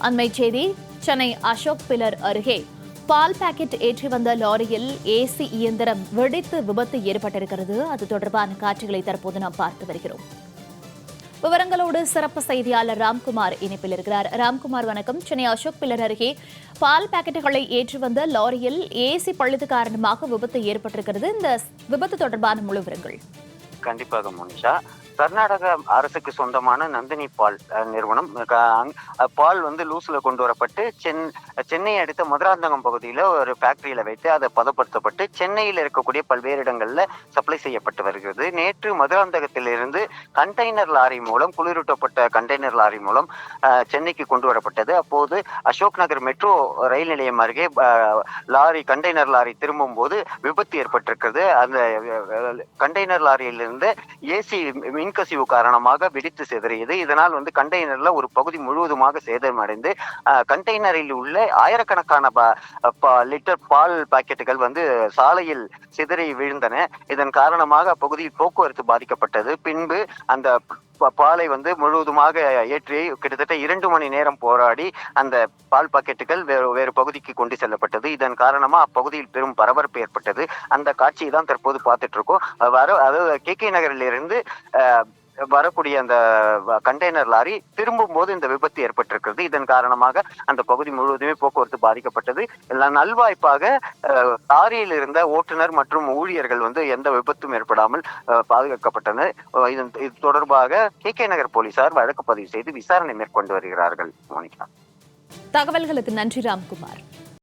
அண்மைச் செய்தி சென்னை அசோக் பில்லர் அருகே பால் பாக்கெட் ஏற்றி வந்த லாரியில் ஏசி இயந்திரம் வெடித்து விபத்து ஏற்பட்டிருக்கிறது. அது தொடர்பான காட்சிகளை தற்போது நாம் பார்த்து வருகிறோம். விவரங்களோடு சிறப்பு செய்தியாளர் ராம்குமார் இணைப்பில் இருக்கிறார். ராம்குமார் வணக்கம். சென்னை அசோக் பில்லர் அருகே பால் பாக்கெட்டுகளை ஏற்றி வந்த லாரியில் ஏசி பழுது காரணமாக விபத்து ஏற்பட்டிருக்கிறது. இந்த விபத்து தொடர்பான முழு விவரங்கள். கண்டிப்பாக மோனிஷா, கர்நாடக அரசுக்கு சொந்தமான நந்தினி பால் நிறுவனம் பால் லூஸ்ல கொண்டு வரப்பட்டு சென்னை அடுத்த மதுராந்தகம் பகுதியில ஒரு ஃபேக்டரியில வைத்து அதை பதப்படுத்தப்பட்டு சென்னையில் இருக்கக்கூடிய பல்வேறு இடங்கள்ல சப்ளை செய்யப்பட்டு வருகிறது. நேற்று மதுராந்தகத்திலிருந்து கண்டெய்னர் லாரி மூலம், குளிரூட்டப்பட்ட கண்டெய்னர் லாரி மூலம் சென்னைக்கு கொண்டு வரப்பட்டது. அப்போது அசோக் நகர் மெட்ரோ ரயில் நிலையம் அருகே கண்டெய்னர் லாரி திரும்பும் போது விபத்து ஏற்பட்டிருக்கிறது. அந்த கண்டெய்னர் லாரியிலிருந்து ஏசி மின்கசிவு காரணமாக வெடித்து சிதறியது. இதனால் கண்டெய்னர்ல ஒரு பகுதி முழுவதுமாக சேதமடைந்து கண்டெய்னரில் உள்ள ஆயிரக்கணக்கான லிட்டர் பால் பாக்கெட்டுகள் சாலையில் சிதறி விழுந்தன. இதன் காரணமாக அப்பகுதியில் போக்குவரத்து பாதிக்கப்பட்டது. பின்பு அந்த பாலை முழுவதுமாக ஏற்றி கிட்டத்தட்ட 2 மணி நேரம் போராடி அந்த பால் பாக்கெட்டுகள் வேறு பகுதிக்கு கொண்டு செல்லப்பட்டது. இதன் காரணமா அப்பகுதியில் பெரும் பரபரப்பு ஏற்பட்டது. அந்த காட்சியை தான் தற்போது பார்த்துட்டு இருக்கோம். அதாவது KK நகரில் இருந்து வரக்கூடிய அந்த கண்டெய்னர் லாரி திரும்பும் போது இந்த விபத்து ஏற்பட்டிருக்கிறது. இதன் காரணமாக அந்த பகுதி முழுவதுமே போக்குவரத்து பாதிக்கப்பட்டது. நல்வாய்ப்பாக லாரியில் இருந்த ஓட்டுநர் மற்றும் ஊழியர்கள் எந்த விபத்தும் ஏற்படாமல் பாதுகாக்கப்பட்டனர். இது தொடர்பாக KK நகர் போலீசார் வழக்கு பதிவு செய்து விசாரணை மேற்கொண்டு வருகிறார்கள். மோனிகா, தகவல்களுக்கு நன்றி ராம்குமார்.